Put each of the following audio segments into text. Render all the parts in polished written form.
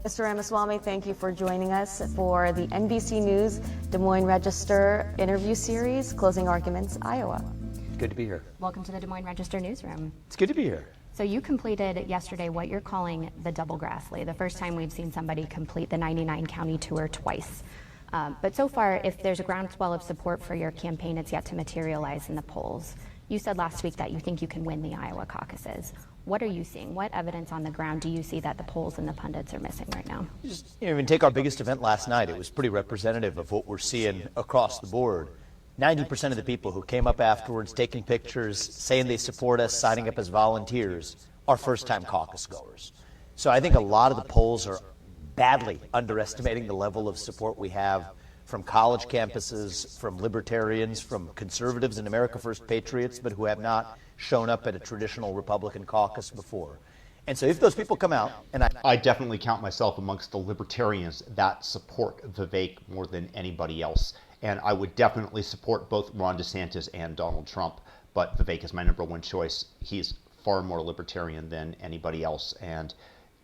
Mr. Ramaswamy, thank you for joining us for the NBC News Des Moines Register interview series, Closing Arguments, Iowa. Good to be here. Welcome to the Des Moines Register newsroom. It's good to be here. So you completed yesterday what you're calling the double Grassley, the first time we've seen somebody complete the 99 county tour twice. But so far, if there's a groundswell of support for your campaign, it's yet to materialize in the polls. You said last week that you think you can win the Iowa caucuses. What are you seeing? What evidence on the ground do you see that the polls and the pundits are missing right now? Even take our biggest event last night. It was pretty representative of what we're seeing across the board. 90% of the people who came up afterwards, taking pictures, saying they support us, signing up as volunteers, are first-time caucus goers. So I think a lot of the polls are badly underestimating the level of support we have from college campuses, from libertarians, from conservatives and America First patriots, but who have not shown up at a traditional Republican caucus before. And so if those people come out, and I definitely count myself amongst the libertarians that support Vivek more than anybody else. And I would definitely support both Ron DeSantis and Donald Trump, but Vivek is my number one choice. He's far more libertarian than anybody else and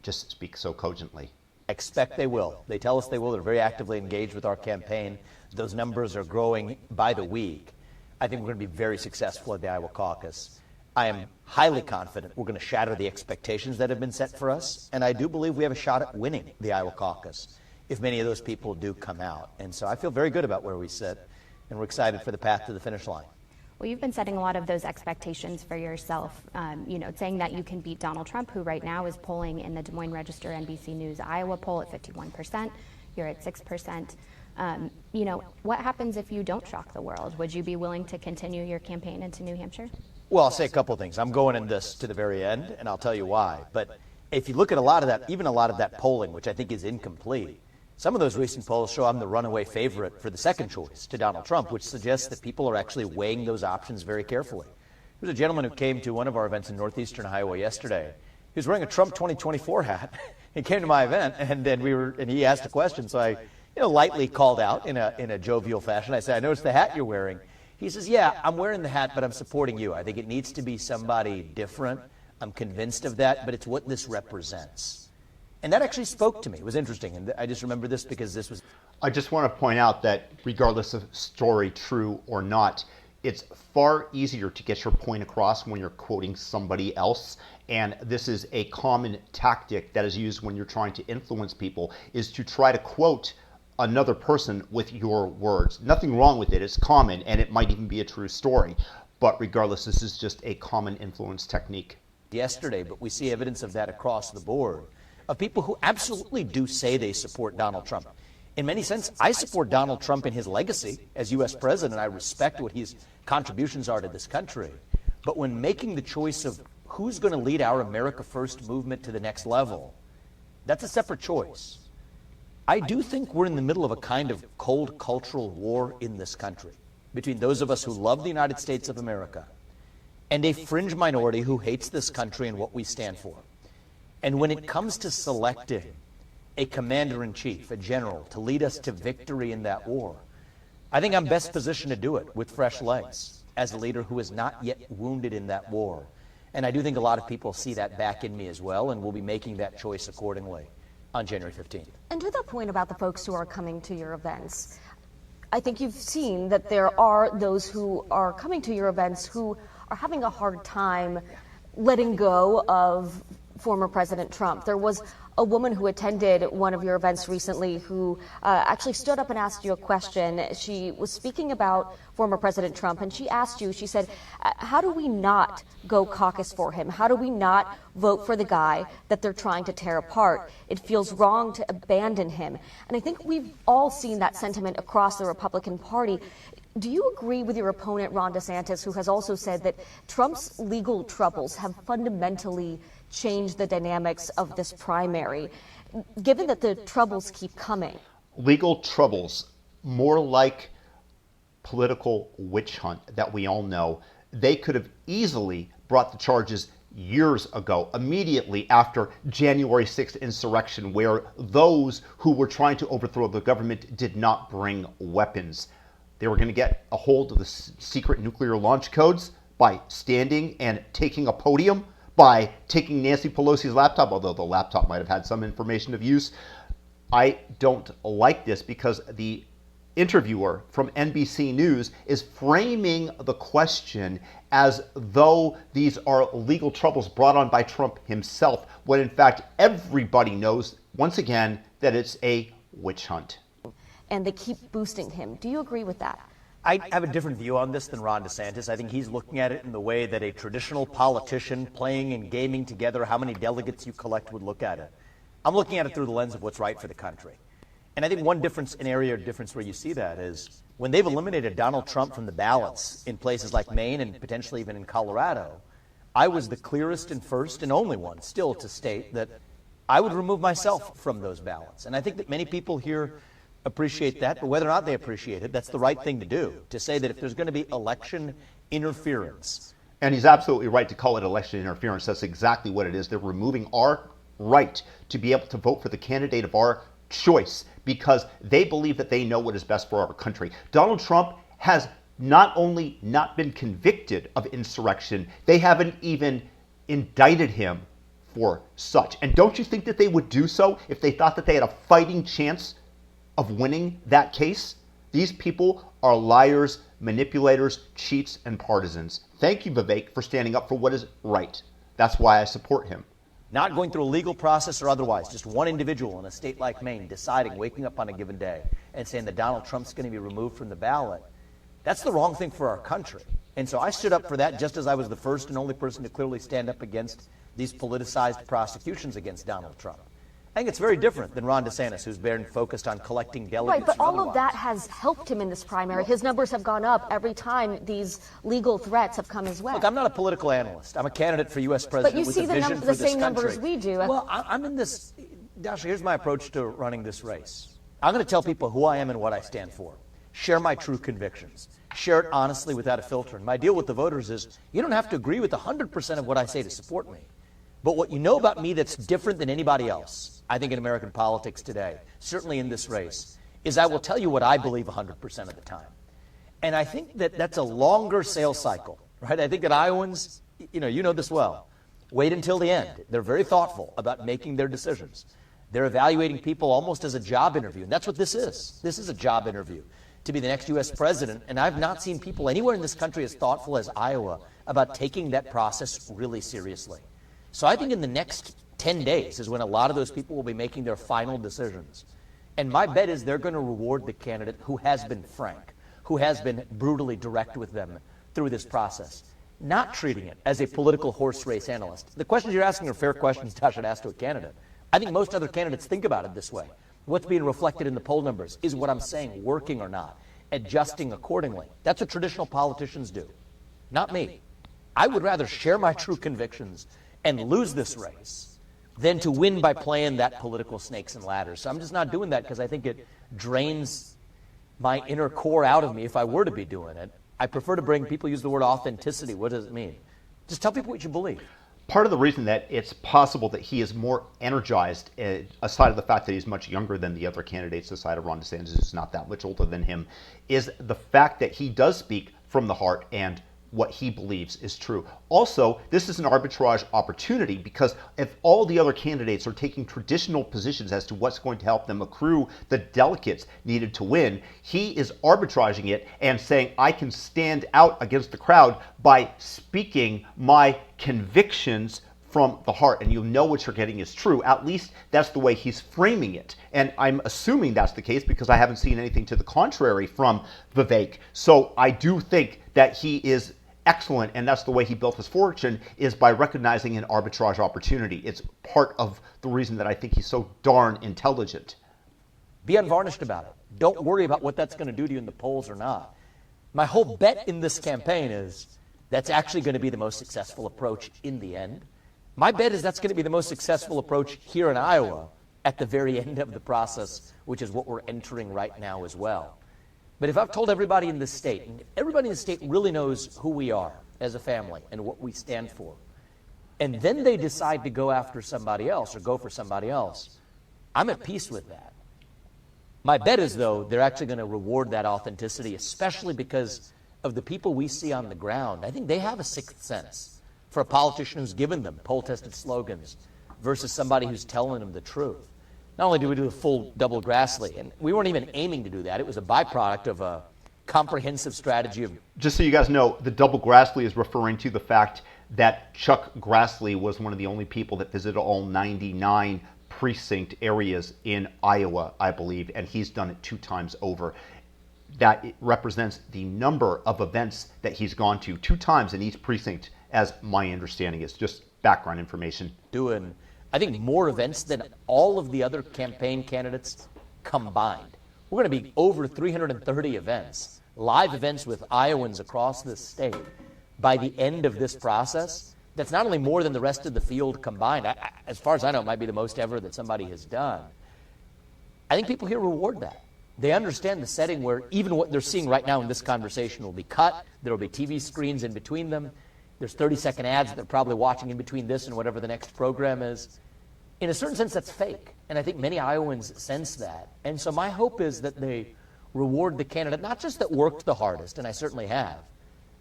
just speaks so cogently. expect they will. They tell us they will. They're very actively engaged with our campaign. Those numbers are growing by the week. I think we're going to be very successful at the Iowa caucus. I am highly confident we're going to shatter the expectations that have been set for us, and I do believe we have a shot at winning the Iowa caucus if many of those people do come out. And so I feel very good about where we sit, and we're excited for the path to the finish line. Well, you've been setting a lot of those expectations for yourself, saying that you can beat Donald Trump, who right now is polling in the Des Moines Register NBC News Iowa poll at 51%. You're at 6%. What happens if you don't shock the world? Would you be willing to continue your campaign into New Hampshire? Well, I'll say a couple of things. I'm going in this to the very end, and I'll tell you why. But if you look at a lot of that, even a lot of that polling, which I think is incomplete, some of those recent polls show I'm the runaway favorite for the second choice to Donald Trump, which suggests that people are actually weighing those options very carefully. There was a gentleman who came to one of our events in northeastern Iowa yesterday. He was wearing a Trump 2024 hat. He came to my event, and he asked a question, so I lightly called out in a jovial fashion. I said, "I noticed the hat you're wearing." He says, "Yeah, I'm wearing the hat, but I'm supporting you. I think it needs to be somebody different. I'm convinced of that, but it's what this represents." And that actually spoke to me. It was interesting, and I just remember this because this was... I just want to point out that regardless of story true or not, it's far easier to get your point across when you're quoting somebody else. And this is a common tactic that is used when you're trying to influence people, is to try to quote another person with your words. Nothing wrong with it. It's common, and it might even be a true story. But regardless, this is just a common influence technique. Yesterday, but we see evidence of that across the board, of people who absolutely do say they support Donald Trump. In many sense, I support Donald Trump in his legacy as U.S. president. I respect what his contributions are to this country. But when making the choice of who's going to lead our America First movement to the next level, that's a separate choice. I do think we're in the middle of a kind of cold cultural war in this country between those of us who love the United States of America and a fringe minority who hates this country and what we stand for. And when it comes to selecting a commander-in-chief, a general, to lead us to victory in that war, I think I'm best positioned to do it with fresh legs as a leader who is not yet wounded in that war. And I do think a lot of people see that back in me as well, and will be making that choice accordingly on January 15th. And to the point about the folks who are coming to your events, I think you've seen that there are those who are coming to your events who are having a hard time letting go of former President Trump. There was a woman who attended one of your events recently who actually stood up and asked you a question. She was speaking about former President Trump, and she asked you, she said, how do we not go caucus for him? How do we not vote for the guy that they're trying to tear apart? It feels wrong to abandon him. And I think we've all seen that sentiment across the Republican Party. Do you agree with your opponent, Ron DeSantis, who has also said that Trump's legal troubles have fundamentally changed the dynamics of this primary, given that the troubles keep coming? Legal troubles, more like political witch hunt that we all know. They could have easily brought the charges years ago, immediately after January 6th insurrection, where those who were trying to overthrow the government did not bring weapons. They were going to get a hold of the secret nuclear launch codes by standing and taking a podium, by taking Nancy Pelosi's laptop, although the laptop might have had some information of use. I don't like this because the interviewer from NBC News is framing the question as though these are legal troubles brought on by Trump himself, when in fact everybody knows, once again, that it's a witch hunt. And they keep boosting him. Do you agree with that? I have a different view on this than Ron DeSantis. I think he's looking at it in the way that a traditional politician playing and gaming together how many delegates you collect would look at it. I'm looking at it through the lens of what's right for the country. And I think one difference, an area of difference where you see that is when they've eliminated Donald Trump from the ballots in places like Maine and potentially even in Colorado, I was the clearest and first and only one still to state that I would remove myself from those ballots. And I think that many people here appreciate that, but whether or not they appreciate it, that's the right thing to do, to say that if there's going to be election interference. And he's absolutely right to call it election interference. That's exactly what it is. They're removing our right to be able to vote for the candidate of our choice because they believe that they know what is best for our country. Donald Trump has not only not been convicted of insurrection, they haven't even indicted him for such. And don't you think that they would do so if they thought that they had a fighting chance of winning that case? These people are liars, manipulators, cheats, and partisans. Thank you, Vivek, for standing up for what is right. That's why I support him. Not going through a legal process or otherwise, just one individual in a state like Maine deciding, waking up on a given day and saying that Donald Trump's going to be removed from the ballot, that's the wrong thing for our country. And so I stood up for that just as I was the first and only person to clearly stand up against these politicized prosecutions against Donald Trump. I think it's very different than Ron DeSantis, who's been focused on collecting delegates. Right, but all otherwise. of that has helped him in this primary. His numbers have gone up every time these legal threats have come his way. Look, I'm not a political analyst. I'm a candidate for U.S. president But you with see a the, vision for the this same country. numbers we do. Well, I'm in this. Dasha, here's my approach to running this race. I'm going to tell people who I am and what I stand for. Share my true convictions. Share it honestly without a filter. And my deal with the voters is you don't have to agree with 100% of what I say to support me. But what you know about me that's different than anybody else, I think in American politics today, certainly in this race, is I will tell you what I believe 100% of the time. And I think that that's a longer sales cycle, right? I think that Iowans, you know this well, wait until the end. They're very thoughtful about making their decisions. They're evaluating people almost as a job interview. And that's what this is. This is a job interview to be the next U.S. president. And I've not seen people anywhere in this country as thoughtful as Iowa about taking that process really seriously. So I think in the next 10 days is when a lot of those people will be making their final decisions. And my bet is they're going to reward the candidate who has been frank, who has been brutally direct with them through this process, not treating it as a political horse race analyst. The questions you're asking are fair questions I should ask to a candidate. I think most other candidates think about it this way. What's being reflected in the poll numbers? Is what I'm saying working or not? Adjusting accordingly. That's what traditional politicians do, not me. I would rather share my true convictions and lose this race than to win by playing that political snakes and ladders. So I'm just not doing that because I think it drains my inner core out of me if I were to be doing it. I prefer to bring, people use the word authenticity. What does it mean? Just tell people what you believe. Part of the reason that it's possible that he is more energized, aside of the fact that he's much younger than the other candidates, aside of Ron DeSantis, who's not that much older than him, is the fact that he does speak from the heart and what he believes is true. Also, this is an arbitrage opportunity because if all the other candidates are taking traditional positions as to what's going to help them accrue the delegates needed to win, he is arbitraging it and saying, I can stand out against the crowd by speaking my convictions from the heart, and you'll know what you're getting is true. At least that's the way he's framing it. And I'm assuming that's the case because I haven't seen anything to the contrary from Vivek. So I do think that he is excellent, and that's the way he built his fortune, is by recognizing an arbitrage opportunity. It's part of the reason that I think he's so darn intelligent. Be unvarnished about it. Don't worry about what that's going to do to you in the polls or not. My whole bet in this campaign is that's actually going to be the most successful approach in the end. My bet is that's going to be the most successful approach here in Iowa at the very end of the process, which is what we're entering right now as well. But if I've told everybody in this state, and everybody in the state really knows who we are as a family and what we stand for, and then they decide to go after somebody else or go for somebody else, I'm at peace with that. My bet is, though, they're actually going to reward that authenticity, especially because of the people we see on the ground. I think they have a sixth sense for a politician who's given them poll-tested slogans versus somebody who's telling them the truth. Not only do we do the full double Grassley, and we weren't even aiming to do that. It was a byproduct of a comprehensive strategy of... Just so you guys know, the double Grassley is referring to the fact that Chuck Grassley was one of the only people that visited all 99 precinct areas in Iowa, I believe, and he's done it 2 times over. That represents the number of events that he's gone to 2 times in each precinct, as my understanding is. Just background information. Doing, I think, more events than all of the other campaign candidates combined. We're going to be over 330 events, live events with Iowans across this state by the end of this process. That's not only more than the rest of the field combined. As far as I know, it might be the most ever that somebody has done. I think people here reward that. They understand the setting where even what they're seeing right now in this conversation will be cut. There will be TV screens in between them. There's 30-second ads that they're probably watching in between this and whatever the next program is. In a certain sense, that's fake. And I think many Iowans sense that. And so my hope is that they reward the candidate, not just that worked the hardest, and I certainly have,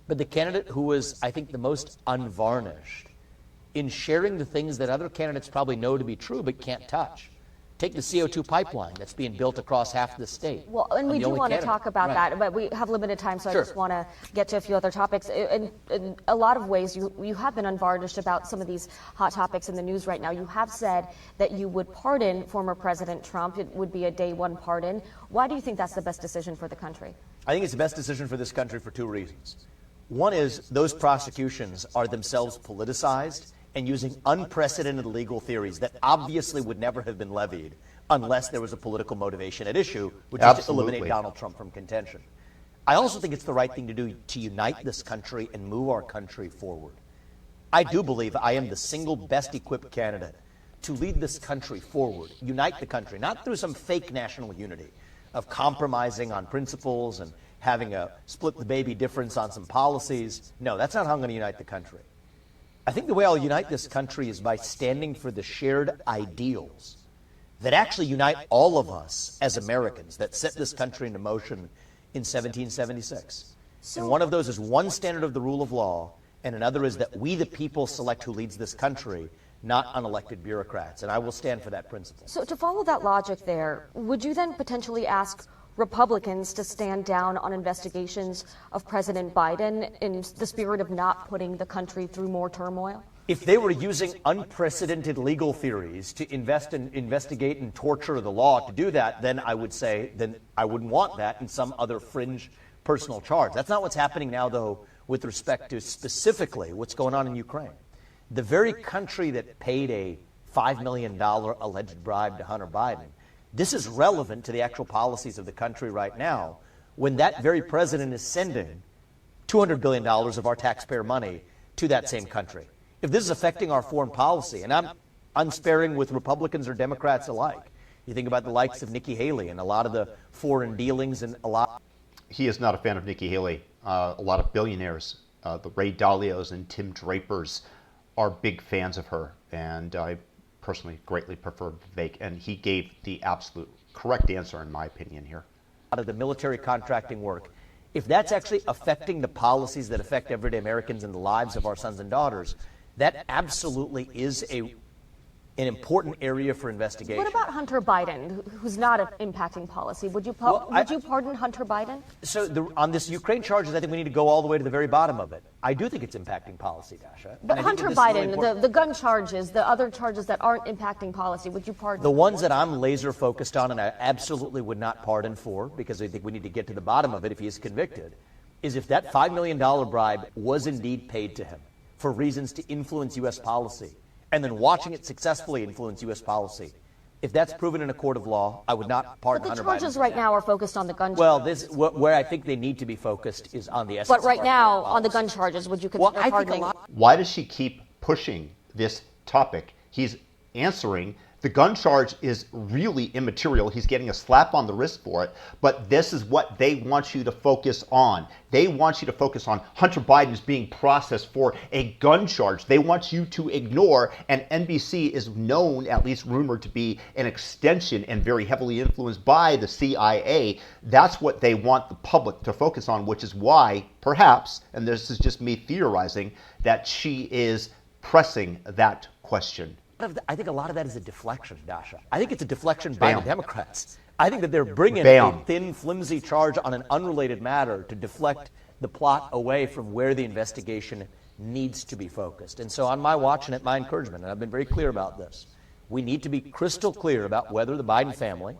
but the candidate who was, I think, the most unvarnished in sharing the things that other candidates probably know to be true but can't touch. Take the CO2 pipeline that's being built across half the state. Well, and we do want to talk about that, but we have limited time, so Sure. I just want to get to a few other topics. In a lot of ways, you have been unvarnished about some of these hot topics in the news right now. You have said that you would pardon former President Trump. It would be a day one pardon. Why do you think that's the best decision for the country? I think it's the best decision for this country for 2 reasons. One is those prosecutions are themselves politicized and using unprecedented legal theories that obviously would never have been levied unless there was a political motivation at issue, which is to eliminate Donald Trump from contention. I also think it's the right thing to do to unite this country and move our country forward. I do believe I am the single best equipped candidate to lead this country forward, unite the country, not through some fake national unity of compromising on principles and having a split the baby difference on some policies. No, that's not how I'm going to unite the country. I think the way I'll unite this country is by standing for the shared ideals that actually unite all of us as Americans, that set this country into motion in 1776. And one of those is one standard of the rule of law, and another is that we the people select who leads this country, not unelected bureaucrats. And I will stand for that principle. So to follow that logic there, would you then potentially ask Republicans to stand down on investigations of President Biden in the spirit of not putting the country through more turmoil? If they were using unprecedented legal theories to investigate and torture the law to do that, then I would say, then I wouldn't want that in some other fringe personal charge. That's not what's happening now, though, with respect to specifically what's going on in Ukraine. The very country that paid a $5 million alleged bribe to Hunter Biden, this is relevant to the actual policies of the country right now, when that very president is sending $200 billion of our taxpayer money to that same country. If this is affecting our foreign policy, and I'm unsparing with Republicans or Democrats alike, you think about the likes of Nikki Haley and a lot of the foreign dealings and a lot. He is not a fan of Nikki Haley. A lot of billionaires, the Ray Dalios and Tim Drapers, are big fans of her, and I personally greatly prefer Vivek, and he gave the absolute correct answer in my opinion here. Out of the military contracting work, if that's actually affecting the policies that affect everyday Americans and the lives of our sons and daughters, that absolutely is an important area for investigation. What about Hunter Biden, who's not impacting policy? Would you pardon Hunter Biden? So on this Ukraine charges, I think we need to go all the way to the very bottom of it. I do think it's impacting policy, Dasha. But Hunter Biden, really the gun charges, the other charges that aren't impacting policy, would you pardon? The ones that I'm laser focused on and I absolutely would not pardon for, because I think we need to get to the bottom of it if he is convicted, is if that $5 million bribe was indeed paid to him for reasons to influence U.S. policy, and then watching it successfully influence U.S. policy. If that's proven in a court of law, I would not pardon Hunter Biden. But the charges right now are focused on the gun charges. Well, where I think they need to be focused is on the essence. But right now, on the gun charges, would you consider pardoning? Why does she keep pushing this topic? He's answering The gun charge is really immaterial. He's getting a slap on the wrist for it, but this is what they want you to focus on. They want you to focus on Hunter Biden is being processed for a gun charge. They want you to ignore, and NBC is known, at least rumored, to be an extension and very heavily influenced by the CIA. That's what they want the public to focus on, which is why, perhaps, and this is just me theorizing, that she is pressing that question. I think a lot of that is a deflection, Dasha. I think it's a deflection by Bam. the Democrats. I think that they're bringing Bam. a thin, flimsy charge on an unrelated matter to deflect the plot away from where the investigation needs to be focused. And so on my watch and at my encouragement, and I've been very clear about this, we need to be crystal clear about whether the Biden family,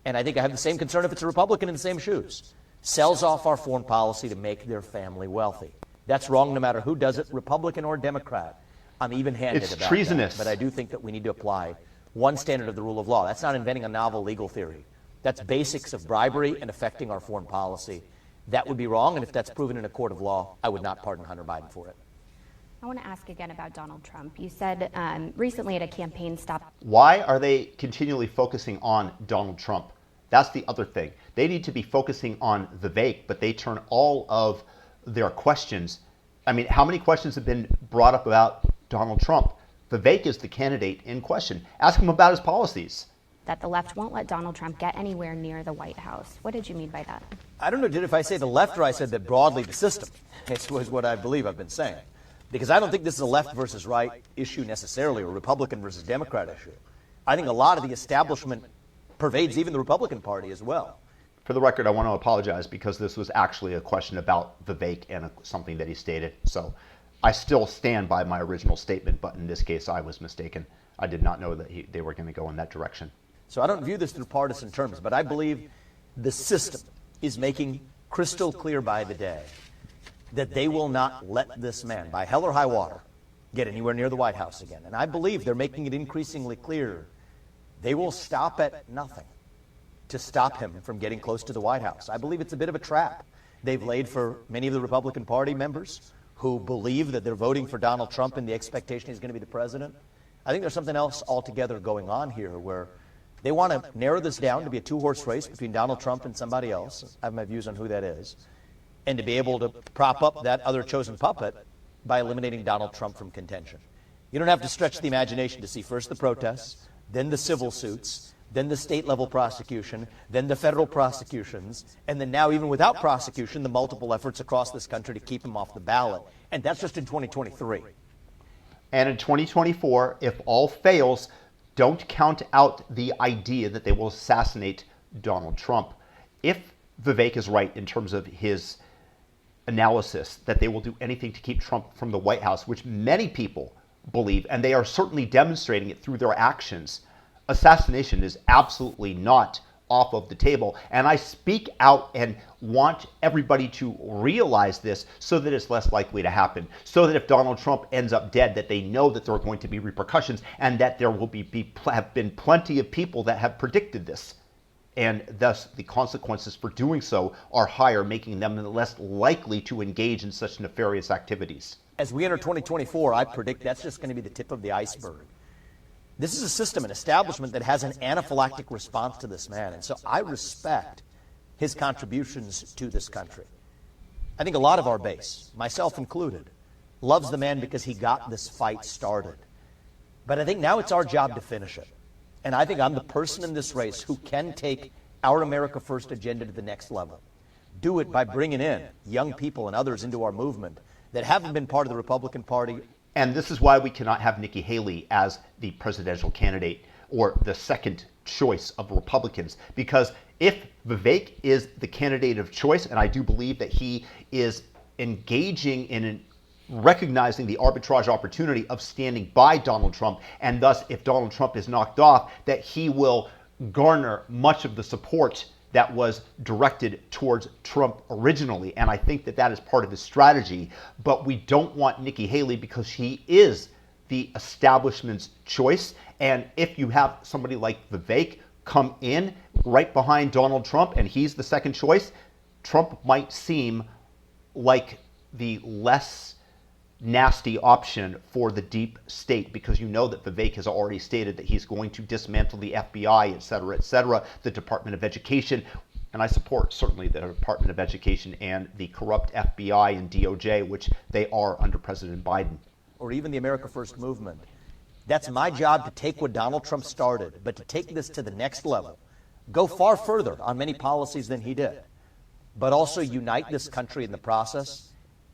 and I think I have the same concern if it's a Republican in the same shoes, sells off our foreign policy to make their family wealthy. That's wrong no matter who does it, Republican or Democrat. I'm even-handed It's about treasonous. that, but I do think that we need to apply one standard of the rule of law. That's not inventing a novel legal theory. That's basics of bribery and affecting our foreign policy. That would be wrong, and if that's proven in a court of law, I would not pardon Hunter Biden for it. I want to ask again about Donald Trump. You said recently at a campaign stop. Why are they continually focusing on Donald Trump? That's the other thing. They need to be focusing on Vivek, but they turn all of their questions. I mean, how many questions have been brought up about Donald Trump? Vivek is the candidate in question. Ask him about his policies. That the left won't let Donald Trump get anywhere near the White House. What did you mean by that? I don't know if I say the left or I said that broadly the system. This was what I believe I've been saying. Because I don't think this is a left versus right issue necessarily, or Republican versus Democrat issue. I think a lot of the establishment pervades even the Republican Party as well. For the record, I want to apologize because this was actually a question about Vivek and something that he stated. So I still stand by my original statement, but in this case, I was mistaken. I did not know that they were going to go in that direction. So I don't view this through partisan terms, but I believe the system is making crystal clear by the day that they will not let this man, by hell or high water, get anywhere near the White House again. And I believe they're making it increasingly clear they will stop at nothing to stop him from getting close to the White House. I believe it's a bit of a trap they've laid for many of the Republican Party members who believe that they're voting for Donald Trump in the expectation he's going to be the president. I think there's something else altogether going on here where they want to narrow this down to be a two-horse race between Donald Trump and somebody else. I have my views on who that is. And to be able to prop up that other chosen puppet by eliminating Donald Trump from contention. You don't have to stretch the imagination to see first the protests, then the civil suits, then the state-level prosecution, then the federal prosecutions, and then now, even without prosecution, the multiple efforts across this country to keep him off the ballot. And that's just in 2023. And in 2024, if all fails, don't count out the idea that they will assassinate Donald Trump. If Vivek is right in terms of his analysis that they will do anything to keep Trump from the White House, which many people believe, and they are certainly demonstrating it through their actions, assassination is absolutely not off of the table. And I speak out and want everybody to realize this so that it's less likely to happen. So that if Donald Trump ends up dead, that they know that there are going to be repercussions and that there will have been plenty of people that have predicted this. And thus the consequences for doing so are higher, making them less likely to engage in such nefarious activities. As we enter 2024, I predict that's just going to be the tip of the iceberg. This is a system, an establishment that has an anaphylactic response to this man. And so I respect his contributions to this country. I think a lot of our base, myself included, loves the man because he got this fight started. But I think now it's our job to finish it. And I think I'm the person in this race who can take our America First agenda to the next level. Do it by bringing in young people and others into our movement that haven't been part of the Republican Party. And this is why we cannot have Nikki Haley as the presidential candidate or the second choice of Republicans. Because if Vivek is the candidate of choice, and I do believe that he is engaging in recognizing the arbitrage opportunity of standing by Donald Trump, and thus if Donald Trump is knocked off, that he will garner much of the support that was directed towards Trump originally. And I think that that is part of his strategy. But we don't want Nikki Haley because she is the establishment's choice. And if you have somebody like Vivek come in right behind Donald Trump and he's the second choice, Trump might seem like the less nasty option for the deep state, because you know that Vivek has already stated that he's going to dismantle the FBI, et cetera, the Department of Education. And I support certainly the Department of Education and the corrupt FBI and DOJ, which they are under President Biden. Or even the America First movement. That's my job, to take what Donald Trump started, but to take this to the next level, go far further on many policies than he did, but also unite this country in the process.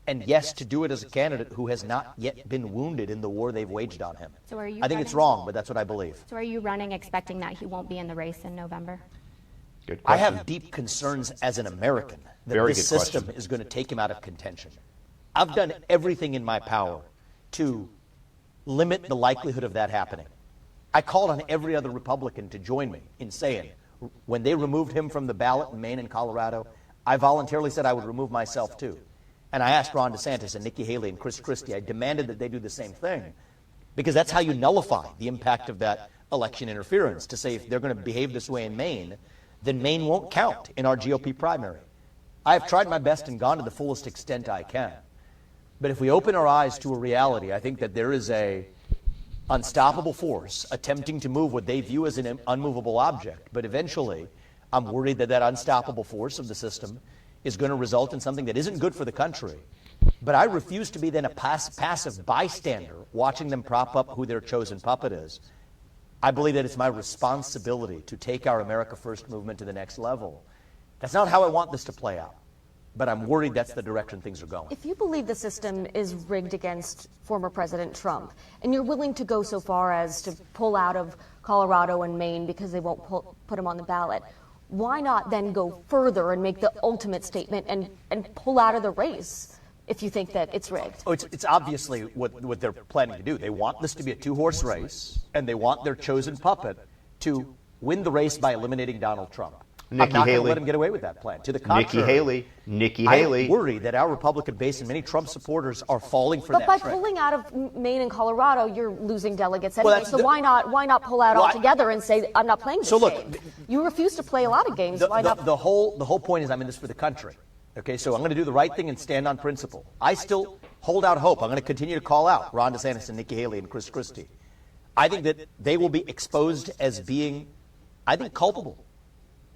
And yes, to do it as a candidate who has not yet been wounded in the war they've waged on him. So are you I think it's running? wrong, but that's what I believe. So are you running expecting that he won't be in the race in November? Good I question. have deep concerns as an American that Very this good system question. is going to take him out of contention. I've done everything in my power to limit the likelihood of that happening. I called on every other Republican to join me in saying, when they removed him from the ballot in Maine and Colorado, I voluntarily said I would remove myself too. And I asked Ron DeSantis and Nikki Haley and Chris Christie, I demanded that they do the same thing, because that's how you nullify the impact of that election interference, to say if they're going to behave this way in Maine, then Maine won't count in our GOP primary. I have tried my best and gone to the fullest extent I can. But if we open our eyes to a reality, I think that there is a unstoppable force attempting to move what they view as an unmovable object. But eventually, I'm worried that that unstoppable force of the system is going to result in something that isn't good for the country. But I refuse to be then a passive bystander watching them prop up who their chosen puppet is. I believe that it's my responsibility to take our America First movement to the next level. That's not how I want this to play out, but I'm worried that's the direction things are going. If you believe the system is rigged against former President Trump, and you're willing to go so far as to pull out of Colorado and Maine because they won't put him on the ballot, why not then go further and make the ultimate statement and pull out of the race if you think that it's rigged? Oh, it's obviously what they're planning to do. They want this to be a two-horse race, and they want their chosen puppet to win the race by eliminating Donald Trump. I'm not going to let him get away with that plan. To the contrary, Nikki Haley. I worry that our Republican base and many Trump supporters are falling for But that by trick. pulling out of Maine and Colorado, you're losing delegates anyway. that's So the- why not pull out Well, altogether and say I'm not playing this So look, game? You refuse to play a lot of games. The, Why the, not? the whole point is I'm in this for the country. Okay, so I'm going to do the right thing and stand on principle. I still hold out hope. I'm going to continue to call out Ron DeSantis and Nikki Haley and Chris Christie. I think that they will be exposed as being, I think, culpable,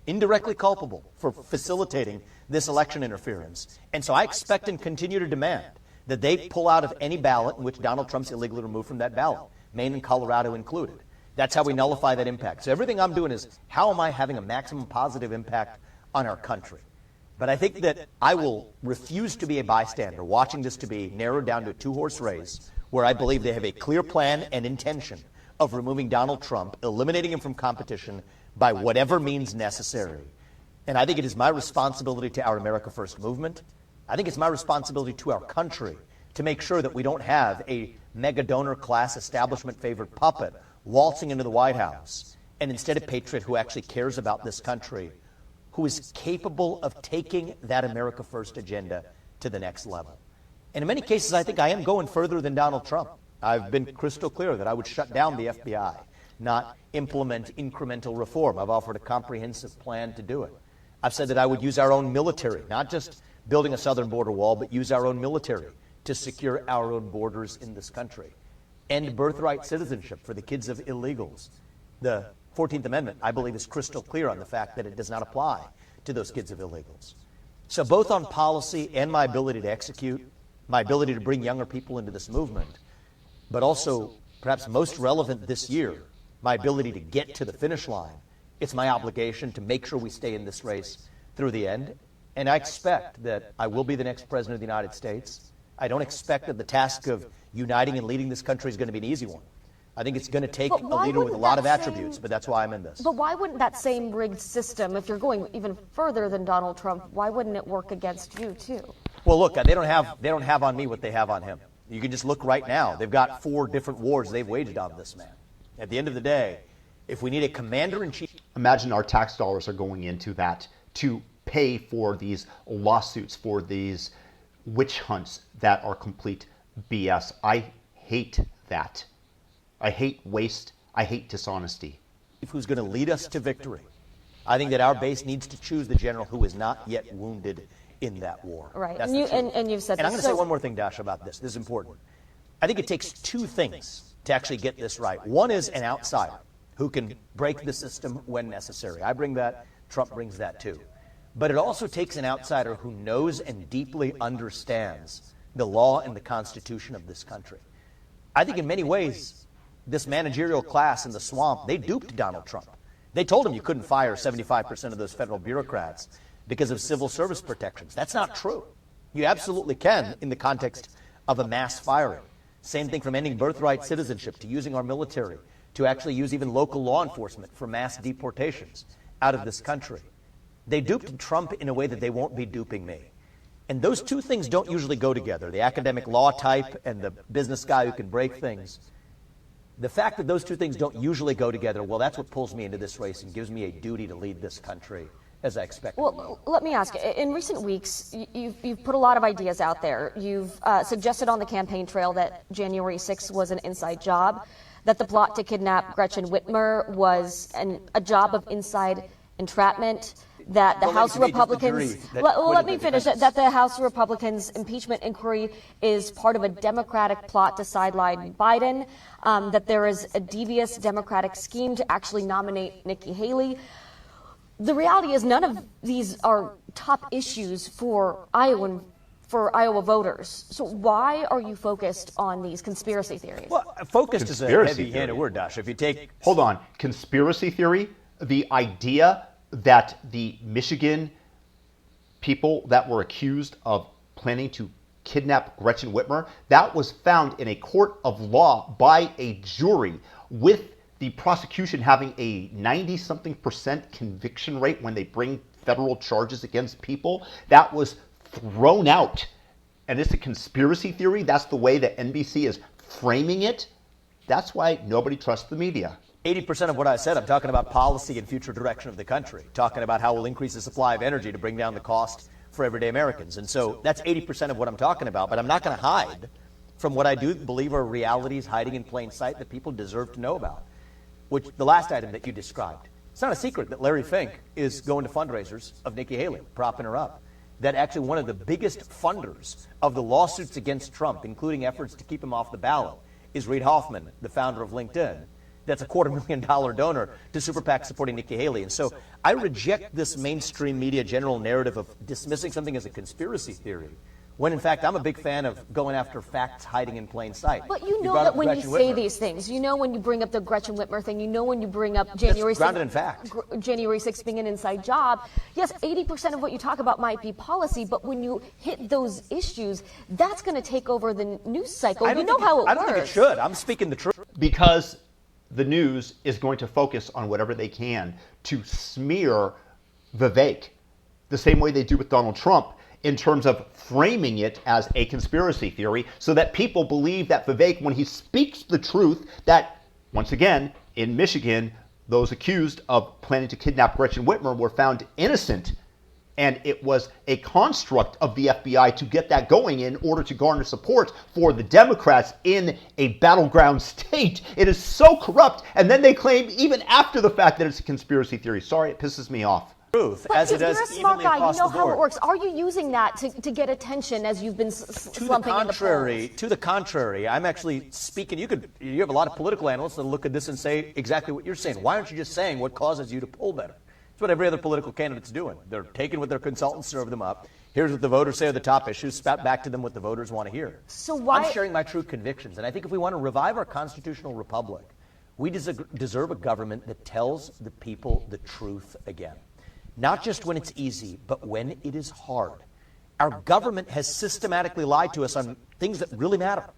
indirectly culpable for facilitating this election interference. And so I expect and continue to demand that they pull out of any ballot in which Donald Trump's illegally removed from that ballot, Maine and Colorado included. That's how we nullify that impact. So everything I'm doing is, how am I having a maximum positive impact on our country? But I think that I will refuse to be a bystander, watching this to be narrowed down to a two-horse race, where I believe they have a clear plan and intention of removing Donald Trump, eliminating him from competition by whatever means necessary. And I think it is my responsibility to our America First movement. I think it's my responsibility to our country to make sure that we don't have a mega donor class establishment favored puppet waltzing into the White House, and instead a patriot who actually cares about this country, who is capable of taking that America First agenda to the next level. And in many cases, I think I am going further than Donald Trump. I've been crystal clear that I would shut down the FBI, not implement incremental reform. I've offered a comprehensive plan to do it. I've said that I would use our own military, not just building a southern border wall, but use our own military to secure our own borders in this country. End birthright citizenship for the kids of illegals. The 14th Amendment, I believe, is crystal clear on the fact that it does not apply to those kids of illegals. So both on policy and my ability to execute, my ability to bring younger people into this movement, but also, perhaps most relevant this year, my ability to get to the finish line, it's my obligation to make sure we stay in this race through the end. And I expect that I will be the next president of the United States. I don't expect that the task of uniting and leading this country is going to be an easy one. I think it's going to take But a why leader with a wouldn't lot of that attributes, same- but that's why I'm in this. But why wouldn't that same rigged system, if you're going even further than Donald Trump, why wouldn't it work against you too? Well, look, they don't have on me what they have on him. You can just look right now. They've got 4 different wars they've waged on this man. At the end of the day, if we need a commander-in-chief... Imagine our tax dollars are going into that to pay for these lawsuits, for these witch hunts that are complete BS. I hate that. I hate waste. I hate dishonesty. who's going to lead us to victory. I think that our base needs to choose the general who is not yet wounded in that war. Right. That's And, the truth. and you've said And this. I'm going to say one more thing, Dash, about this. This is important. I think it takes two things to actually get this right. One is an outsider who can break the system when necessary. I bring that. Trump brings that too. But it also takes an outsider who knows and deeply understands the law and the Constitution of this country. I think in many ways, this managerial class in the swamp, they duped Donald Trump. They told him you couldn't fire 75% of those federal bureaucrats because of civil service protections. That's not true. You absolutely can in the context of a mass firing. Same thing from ending birthright citizenship to using our military to actually use even local law enforcement for mass deportations out of this country. They duped Trump in a way that they won't be duping me. And those two things don't usually go together, the academic law type and the business guy who can break things. The fact that those two things don't usually go together, well, that's what pulls me into this race and gives me a duty to lead this country as I expect. Well, let me ask, in recent weeks, you've put a lot of ideas out there. You've suggested on the campaign trail that January 6th was an inside job, that the plot to kidnap Gretchen Whitmer was a job of inside entrapment, that the House Republicans, let me finish, that the House Republicans impeachment inquiry is part of a Democratic plot to sideline Biden, that there is a devious Democratic scheme to actually nominate Nikki Haley. The reality is none of these are top issues for Iowa voters. So why are you focused on these conspiracy theories? Well, focused is a heavy-handed word, Dash. If you take... Hold on. Conspiracy theory, the idea that the Michigan people that were accused of planning to kidnap Gretchen Whitmer, that was found in a court of law by a jury with the prosecution having a 90-something% conviction rate when they bring federal charges against people. That was thrown out. And it's a conspiracy theory. That's the way that NBC is framing it. That's why nobody trusts the media. 80% of what I said, I'm talking about policy and future direction of the country, talking about how we'll increase the supply of energy to bring down the cost for everyday Americans. And so that's 80% of what I'm talking about, but I'm not going to hide from what I do believe are realities hiding in plain sight that people deserve to know about. Which, the last item that you described, it's not a secret that Larry Fink is going to fundraisers of Nikki Haley, propping her up. That actually one of the biggest funders of the lawsuits against Trump, including efforts to keep him off the ballot, is Reid Hoffman, the founder of LinkedIn. That's a $250,000 donor to super PAC supporting Nikki Haley. And so I reject this mainstream media general narrative of dismissing something as a conspiracy theory, when in fact I'm a big fan of going after facts hiding in plain sight. But you know that when you say these things, you know when you bring up the Gretchen Whitmer thing, you know when you bring up January 6th, January 6th being an inside job. Yes, 80% of what you talk about might be policy, but when you hit those issues, that's going to take over the news cycle. You know how it works. I don't think it should. I'm speaking the truth. Because the news is going to focus on whatever they can to smear Vivek the same way they do with Donald Trump, in terms of framing it as a conspiracy theory so that people believe that Vivek, when he speaks the truth, that, once again, in Michigan, those accused of planning to kidnap Gretchen Whitmer were found innocent. And it was a construct of the FBI to get that going in order to garner support for the Democrats in a battleground state. It is so corrupt. And then they claim, even after the fact, that it's a conspiracy theory. Sorry, it pisses me off. Truth, but as it you're does a smart guy. You know how board. it works. Are you using that to get attention as you've been slumping in the polls? To the contrary, I'm actually speaking. You have a lot of political analysts that look at this and say exactly what you're saying. Why aren't you just saying what causes you to poll better? It's what every other political candidate's doing. They're taking what their consultants serve them up. Here's what the voters say are the top issues. Spat back to them what the voters want to hear. So why? I'm sharing my true convictions, and I think if we want to revive our constitutional republic, we deserve a government that tells the people the truth again. Not just when it's easy, but when it is hard. Our government has systematically lied to us on things that really matter.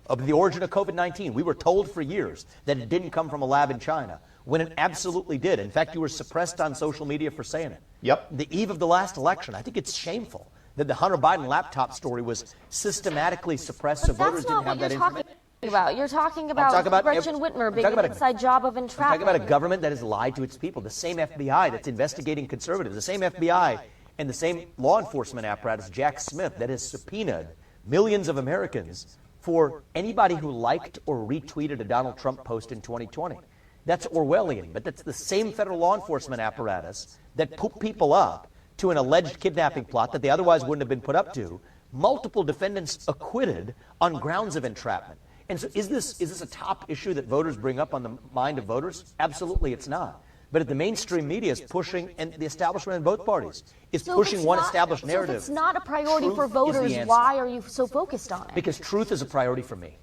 Of the origin of COVID-19, we were told for years that it didn't come from a lab in China, when it absolutely did. In fact, you were suppressed on social media for saying it. Yep. The eve of the last election, I think it's shameful that the Hunter Biden laptop story was systematically suppressed so voters didn't have that information. You're talking about Gretchen Whitmer being an inside job of entrapment. I'm talking about a government that has lied to its people. The same FBI that's investigating conservatives, the same FBI and the same law enforcement apparatus, Jack Smith, that has subpoenaed millions of Americans for anybody who liked or retweeted a Donald Trump post in 2020. That's Orwellian, but that's the same federal law enforcement apparatus that put people up to an alleged kidnapping plot that they otherwise wouldn't have been put up to, multiple defendants acquitted on grounds of entrapment. And so is this a top issue that voters bring up on the mind of voters? Absolutely it's not. But the mainstream media is pushing, and the establishment in both parties is pushing one established narrative. So if it's not a priority Truth for voters, is the why are you so focused on it? Because truth is a priority for me.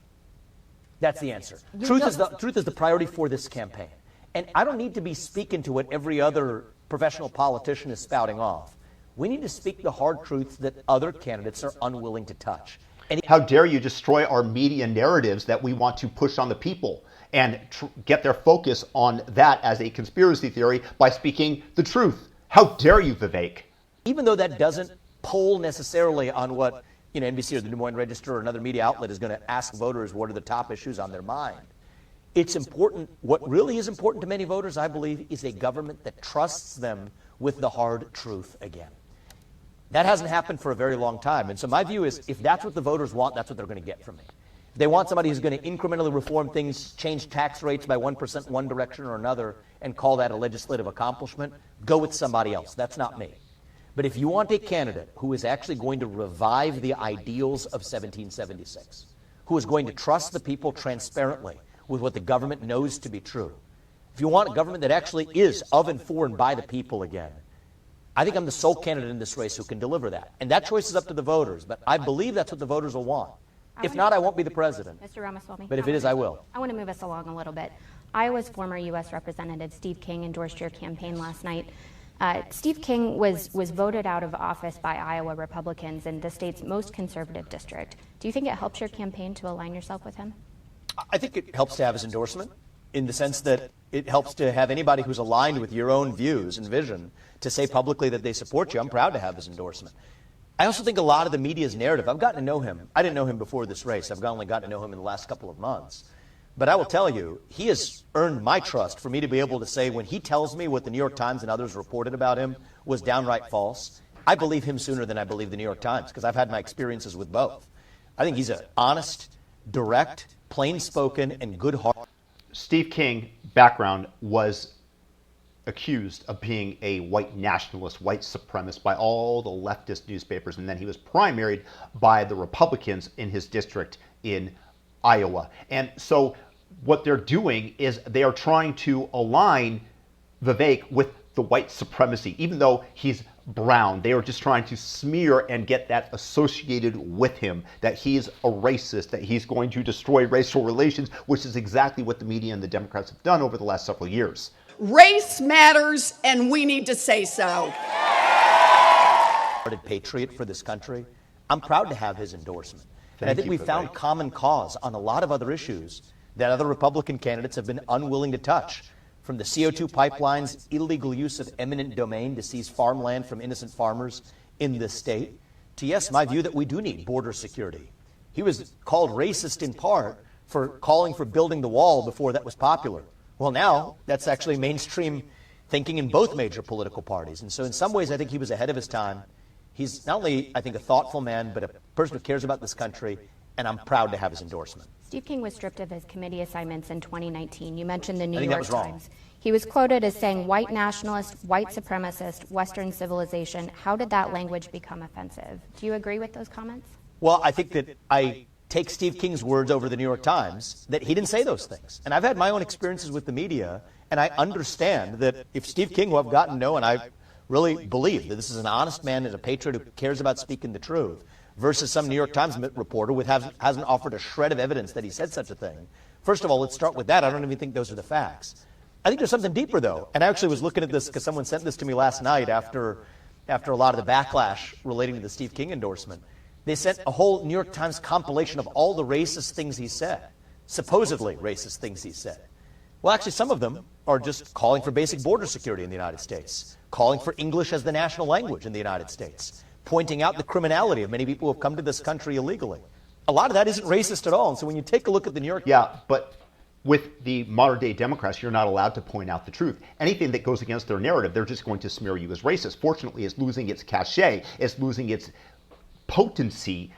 That's the answer. Truth is the priority for this campaign. And I don't need to be speaking to what every other professional politician is spouting off. We need to speak the hard truths that other candidates are unwilling to touch. And how dare you destroy our media narratives that we want to push on the people and get their focus on that as a conspiracy theory by speaking the truth? How dare you, Vivek? Even though that doesn't poll necessarily on what NBC or the Des Moines Register or another media outlet is going to ask voters what are the top issues on their mind, it's important. What really is important to many voters, I believe, is a government that trusts them with the hard truth again. That hasn't happened for a very long time. And so my view is if that's what the voters want, that's what they're going to get from me. If they want somebody who's going to incrementally reform things, change tax rates by 1% one direction or another, and call that a legislative accomplishment, go with somebody else. That's not me. But if you want a candidate who is actually going to revive the ideals of 1776, who is going to trust the people transparently with what the government knows to be true, if you want a government that actually is of and for and by the people again, I think I'm the sole candidate in this race who can deliver that. And that choice is up to the voters, but I believe that's what the voters will want. If not, I won't be the president. Mr. Ramaswamy. But if it is, I will. I want to move us along a little bit. Iowa's former U.S. Representative Steve King endorsed your campaign last night. Steve King was voted out of office by Iowa Republicans in the state's most conservative district. Do you think it helps your campaign to align yourself with him? I think it helps to have his endorsement in the sense that it helps to have anybody who's aligned with your own views and vision to say publicly that they support you. I'm proud to have his endorsement. I also think a lot of the media's narrative, I've gotten to know him. I didn't know him before this race. I've only gotten to know him in the last couple of months. But I will tell you, he has earned my trust for me to be able to say when he tells me what the New York Times and others reported about him was downright false, I believe him sooner than I believe the New York Times because I've had my experiences with both. I think he's an honest, direct, plain-spoken, and good-hearted. Steve King, background, was accused of being a white nationalist, white supremacist by all the leftist newspapers, and then he was primaried by the Republicans in his district in Iowa. And so what they're doing is they are trying to align Vivek with the white supremacy, even though he's brown. They are just trying to smear and get that associated with him, that he's a racist, that he's going to destroy racial relations, which is exactly what the media and the Democrats have done over the last several years. Race matters, and we need to say so. Patriot for this country. I'm proud to have his endorsement. And I think we found common cause on a lot of other issues that other Republican candidates have been unwilling to touch. From the CO2 pipelines, illegal use of eminent domain to seize farmland from innocent farmers in this state, to yes, my view that we do need border security. He was called racist in part for calling for building the wall before that was popular. Well, now that's actually mainstream thinking in both major political parties. And so in some ways, I think he was ahead of his time. He's not only, I think, a thoughtful man, but a person who cares about this country, and I'm proud to have his endorsement. Steve King was stripped of his committee assignments in 2019. You mentioned the New York Times. Wrong. He was quoted as saying white nationalist, white supremacist, Western civilization. How did that language become offensive? Do you agree with those comments? Well, I think that I take Steve King's words over the New York Times, that he didn't say those things. And I've had my own experiences with the media, and I understand that if Steve King, who I've gotten to know, and I really believe that this is an honest man and a patriot who cares about speaking the truth, versus some New York Times reporter who hasn't offered a shred of evidence that he said such a thing. First of all, let's start with that. I don't even think those are the facts. I think there's something deeper, though. And I actually was looking at this because someone sent this to me last night after a lot of the backlash relating to the Steve King endorsement. They sent a whole New York Times compilation of all the racist things he said, supposedly racist things he said. Well, actually, some of them are just calling for basic border security in the United States, calling for English as the national language in the United States, pointing out the criminality of many people who have come to this country illegally. A lot of that isn't racist at all. And so when you take a look at the New York... Yeah, but with the modern-day Democrats, you're not allowed to point out the truth. Anything that goes against their narrative, they're just going to smear you as racist. Fortunately, it's losing its cachet. It's losing its potency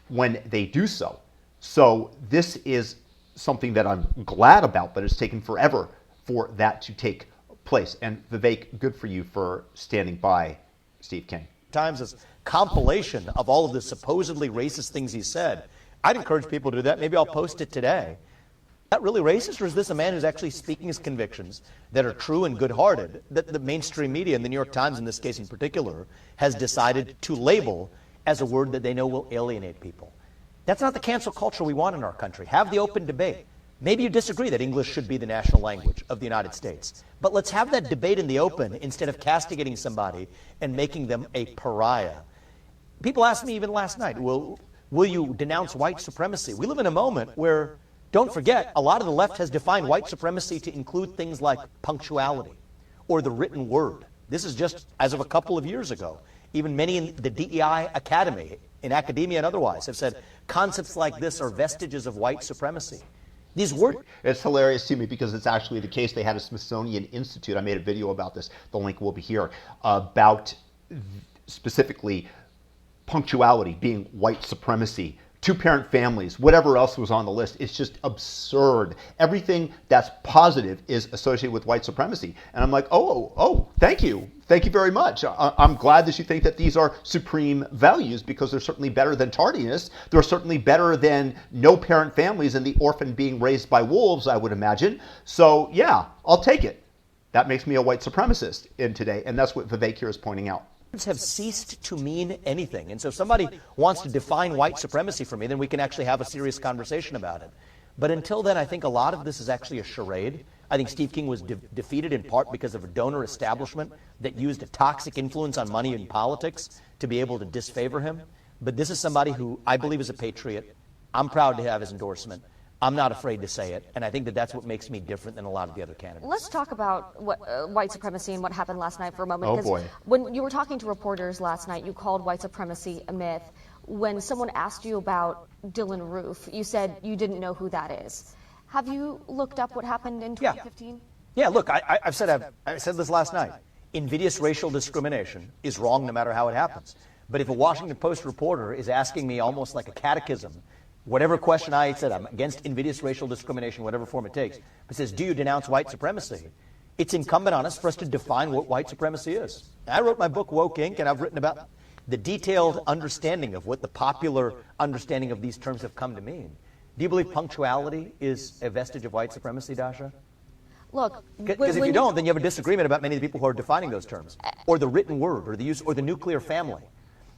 when they do so. So this is something that I'm glad about, but it's taken forever for that to take place. And Vivek, good for you for standing by Steve King. Times as compilation of all of the supposedly racist things he said. I'd encourage people to do that. Maybe I'll post it today. Is that really racist, or is this a man who's actually speaking his convictions that are true and good-hearted, that the mainstream media, and the New York Times in this case in particular, has decided to label as a word that they know will alienate people? That's not the cancel culture we want in our country. Have the open debate. Maybe you disagree that English should be the national language of the United States. But let's have that debate in the open instead of castigating somebody and making them a pariah. People asked me even last night, will you denounce white supremacy? We live in a moment where, don't forget, a lot of the left has defined white supremacy to include things like punctuality or the written word. This is just as of a couple of years ago. Even many in the DEI Academy, in academia and otherwise, have said concepts like this are vestiges of white supremacy. These words. It's hilarious to me because it's actually the case. They had a Smithsonian Institute. I made a video about this. The link will be here about specifically punctuality being white supremacy, two-parent families, whatever else was on the list. It's just absurd. Everything that's positive is associated with white supremacy. And I'm like, oh, thank you. Thank you very much. I'm glad that you think that these are supreme values because they're certainly better than tardiness. They're certainly better than no-parent families and the orphan being raised by wolves, I would imagine. So, yeah, I'll take it. That makes me a white supremacist in today, and that's what Vivek here is pointing out. Have ceased to mean anything. And so if somebody wants to define white supremacy for me, then we can actually have a serious conversation about it. But until then, I think a lot of this is actually a charade. I think Steve King was defeated in part because of a donor establishment that used a toxic influence on money and politics to be able to disfavor him. But this is somebody who I believe is a patriot. I'm proud to have his endorsement. I'm not afraid to say it, and I think that that's what makes me different than a lot of the other candidates. Let's talk about white supremacy and what happened last night for a moment. Oh, boy. When you were talking to reporters last night, you called white supremacy a myth. When someone asked you about Dylan Roof, you said you didn't know who that is. Have you looked up what happened in 2015? Yeah, look, I said this last night. Invidious racial discrimination is wrong no matter how it happens. But if a Washington Post reporter is asking me almost like a catechism, whatever question I said, I'm against invidious racial discrimination, whatever form it takes, but says, do you denounce white supremacy? It's incumbent on us for us to define what white supremacy is. I wrote my book, Woke Inc., and I've written about the detailed understanding of what the popular understanding of these terms have come to mean. Do you believe punctuality is a vestige of white supremacy, Dasha? Look, because if you don't, then you have a disagreement about many of the people who are defining those terms, or the written word, or the use, or the nuclear family.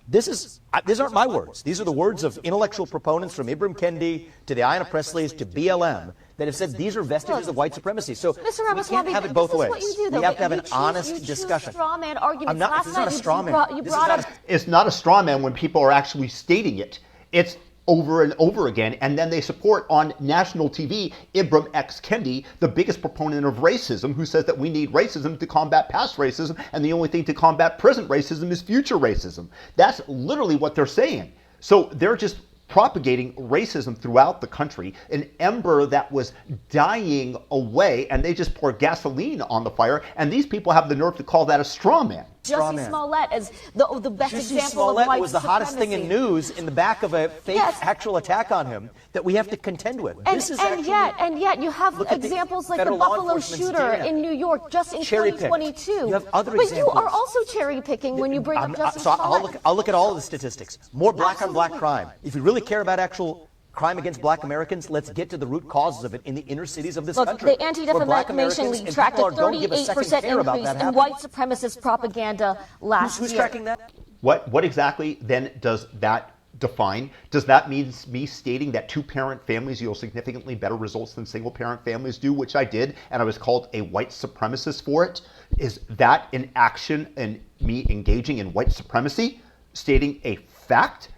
These aren't my words. These are the words of intellectual proponents from Ibram Kendi to the Ayanna Presleys to BLM that have said these are vestiges of white supremacy. So we can't have it both ways. We have to have an honest discussion. Straw man arguments. It's not a straw man. It's not a straw man when people are actually stating it. It's over and over again, and then they support on national TV Ibram X. Kendi, the biggest proponent of racism, who says that we need racism to combat past racism, and the only thing to combat present racism is future racism. That's literally what they're saying. So they're just propagating racism throughout the country, an ember that was dying away, and they just pour gasoline on the fire, and these people have the nerve to call that a straw man. Jussie Smollett is the best example Smollett of white was the hottest thing in news in the back of a fake actual attack on him that we have to contend with. And yet you have examples like the Buffalo shooter in New York just in 2022. You have other but examples. You are also cherry picking when you bring up Jussie Smollett. I'll look at all of the statistics. More black on black crime. If you really care about actual crime against black Americans, let's get to the root causes of it in the inner cities of this country. The Anti-Defamation League tracked a 38% increase in white supremacist propaganda last year. Who's tracking that? What exactly then does that define? Does that mean me stating that two-parent families yield significantly better results than single-parent families do, which I did, and I was called a white supremacist for it? Is that an action and me engaging in white supremacy, stating a fact?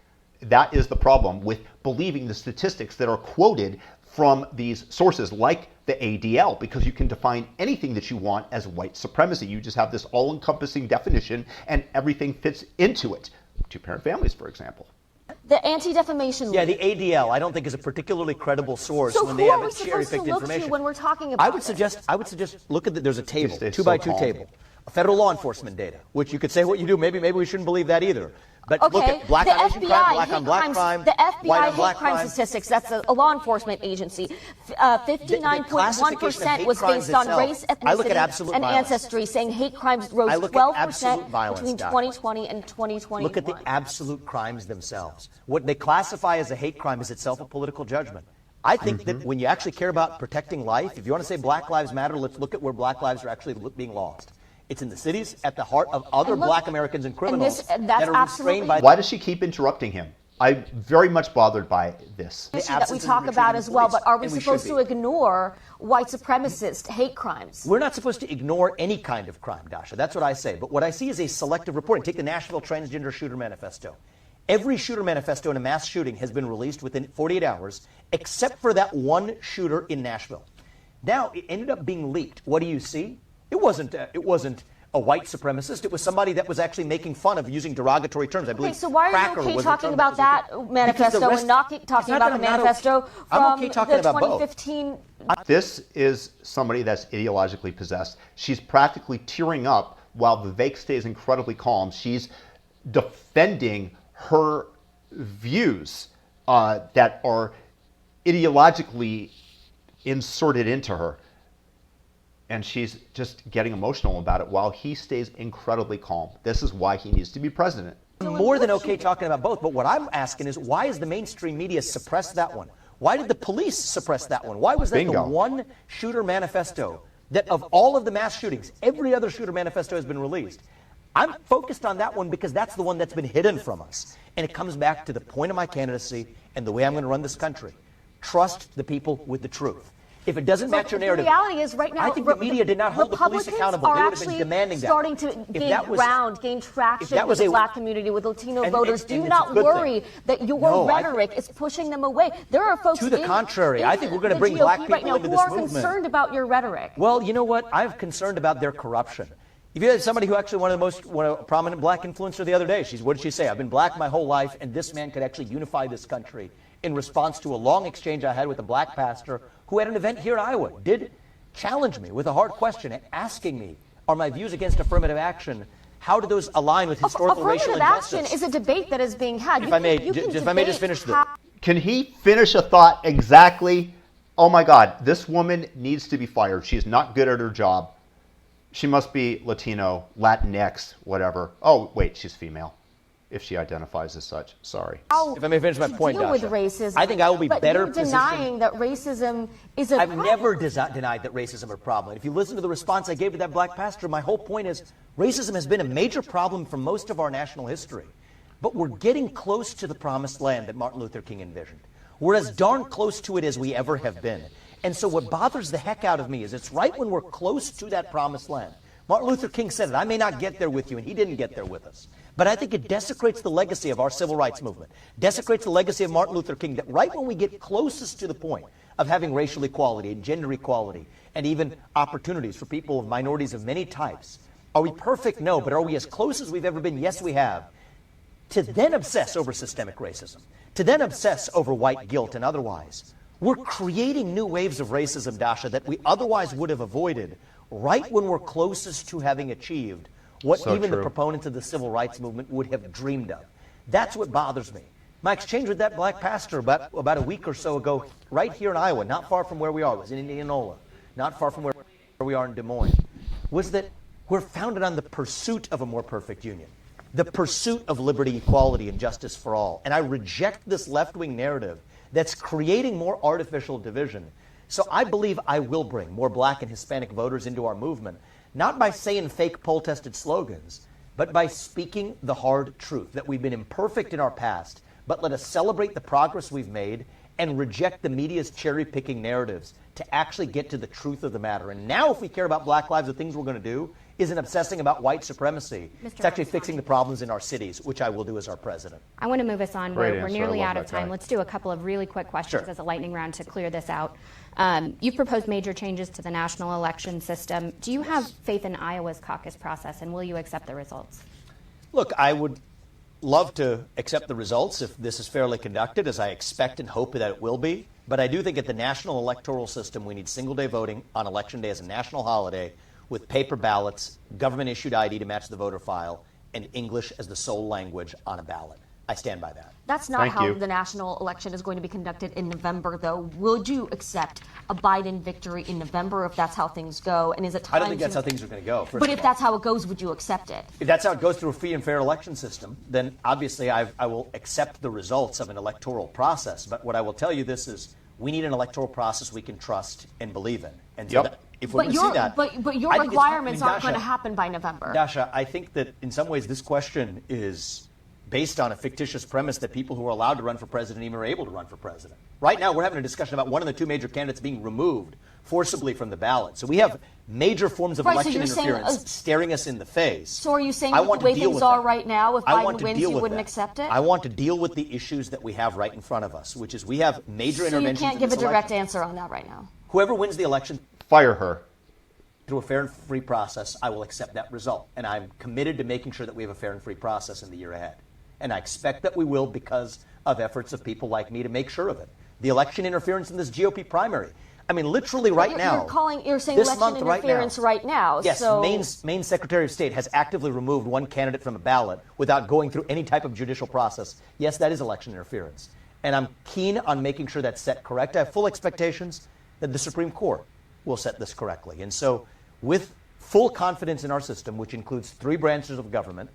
That is the problem with believing the statistics that are quoted from these sources like the ADL, because you can define anything that you want as white supremacy. You just have this all-encompassing definition and everything fits into it. Two-parent families, for example. The Anti-Defamation League. Yeah, the ADL I don't think is a particularly credible source so when they have cherry-picked information. When we're talking about I would suggest look at there's a table, 2x2 table. Federal law enforcement data, which you could say what you do, maybe we shouldn't believe that either. But Okay, look at black the on Asian FBI crime, black hate on black crimes, crime, the white FBI on black hate crime crime. statistics. That's a law enforcement agency. 59.1% was based on race, I look at ethnicity, absolute and violence. ancestry, saying hate crimes rose I look at 12% absolute violence, between Doc. 2020 and 2021. Look at the absolute crimes themselves. What they classify as a hate crime is itself a political judgment. I think that when you actually care about protecting life, if you want to say Black Lives Matter, let's look at where black lives are actually being lost. It's in the cities at the heart of other black Americans and criminals that are restrained by... Why does she keep interrupting him? I'm very much bothered by this. Issue that we talk about as well, but are we supposed to ignore white supremacist hate crimes? We're not supposed to ignore any kind of crime, Dasha. That's what I say. But what I see is a selective reporting. Take the Nashville Transgender Shooter Manifesto. Every shooter manifesto in a mass shooting has been released within 48 hours, except for that one shooter in Nashville. Now, it ended up being leaked. What do you see? It wasn't a white supremacist. It was somebody that was actually making fun of using derogatory terms. I believe. Okay, so why are you okay talking about that manifesto and not talking about the manifesto from the 2015? This is somebody that's ideologically possessed. She's practically tearing up while Vivek stays incredibly calm. She's defending her views that are ideologically inserted into her. And she's just getting emotional about it while he stays incredibly calm. This is why he needs to be president. More than okay talking about both, but what I'm asking is why is the mainstream media suppress that one? Why did the police suppress that one? Why was that the one shooter manifesto that of all of the mass shootings, every other shooter manifesto has been released? I'm focused on that one because that's the one that's been hidden from us. And it comes back to the point of my candidacy and the way I'm going to run this country. Trust the people with the truth. If it doesn't match your narrative, the reality is right now, I think the media did not hold the police accountable. They would have been demanding that. Starting to gain traction with the black community, with Latino voters. Do not worry that your rhetoric is pushing them away. There are folks to the contrary. I think we're going to bring black people into this movement. Who are concerned about your rhetoric. Well, you know what? I'm concerned about their corruption. If you had somebody who actually one of the most prominent black influencer the other day, what did she say? I've been black my whole life, and this man could actually unify this country. In response to a long exchange I had with a black pastor who had an event here in Iowa, did challenge me with a hard question, asking me, are my views against affirmative action, how do those align with historical racial injustice? Affirmative action is a debate that is being had. If I may just finish this. Can he finish a thought exactly? Oh my God, this woman needs to be fired. She's not good at her job. She must be Latino, Latinx, whatever. Oh, wait, she's female. If she identifies as such, sorry. If I may finish my point, deal Dasha, with racism, I think I will be better positioned. Denying that racism is a problem. I've never denied that racism is a problem. And if you listen to the response I gave to that black pastor, my whole point is racism has been a major problem for most of our national history. But we're getting close to the promised land that Martin Luther King envisioned. We're as darn close to it as we ever have been. And so what bothers the heck out of me is it's right when we're close to that promised land. Martin Luther King said it, I may not get there with you, and he didn't get there with us. But I think it desecrates the legacy of our civil rights movement, desecrates the legacy of Martin Luther King, that right when we get closest to the point of having racial equality and gender equality and even opportunities for people of minorities of many types, are we perfect? No, but are we as close as we've ever been? Yes, we have. To then obsess over systemic racism, to then obsess over white guilt and otherwise, we're creating new waves of racism, Dasha, that we otherwise would have avoided right when we're closest to having achieved what even the proponents of the civil rights movement would have dreamed of. That's what bothers me. My exchange with that black pastor about a week or so ago, right here in Iowa, not far from where we are, it was in Indianola, not far from where we are in Des Moines, was that we're founded on the pursuit of a more perfect union, the pursuit of liberty, equality, and justice for all. And I reject this left-wing narrative that's creating more artificial division. So I believe I will bring more black and Hispanic voters into our movement, not by saying fake poll-tested slogans, but by speaking the hard truth, that we've been imperfect in our past, but let us celebrate the progress we've made and reject the media's cherry-picking narratives to actually get to the truth of the matter. And now if we care about black lives, the things we're going to do isn't obsessing about white supremacy. It's actually fixing the problems in our cities, which I will do as our president. I want to move us on. We're nearly out of time. Let's do a couple of really quick questions as a lightning round to clear this out. You've proposed major changes to the national election system. Do you have faith in Iowa's caucus process, and will you accept the results? Look, I would love to accept the results if this is fairly conducted, as I expect and hope that it will be. But I do think at the national electoral system, we need single-day voting on Election Day as a national holiday with paper ballots, government-issued ID to match the voter file, and English as the sole language on a ballot. I stand by that. That's not Thank how you. the national election is going to be conducted in November, though. Would you accept a Biden victory in November if that's how things go? And is it time I don't think that's how things are going to go. But if that's how it goes, would you accept it? If that's how it goes through a free and fair election system, then obviously I will accept the results of an electoral process. But what I will tell you this is, we need an electoral process we can trust and believe in. And so that, if we're going to see that, but your I think requirements aren't Dasha, going to happen by November. Dasha, I think that in some ways this question is based on a fictitious premise that people who are allowed to run for president even are able to run for president. Right now, we're having a discussion about one of the two major candidates being removed forcibly from the ballot. So we have major forms of Right, so election you're saying, interference staring us in the face. So are you saying I the want to way deal things with are that. right now, if I want Biden to wins, deal you with wouldn't that. accept it? I want to deal with the issues that we have right in front of us, which is we have major So you interventions can't in give a this direct election. answer on that right now. Whoever wins the election Fire her. through a fair and free process, I will accept that result. And I'm committed to making sure that we have a fair and free process in the year ahead. And I expect that we will because of efforts of people like me to make sure of it. The election interference in this GOP primary. I mean, literally right now. You're saying this election month, interference right now. Yes, so Maine's Secretary of State has actively removed one candidate from a ballot without going through any type of judicial process. Yes, that is election interference. And I'm keen on making sure that's set correct. I have full expectations that the Supreme Court will set this correctly. And so, with full confidence in our system, which includes three branches of government,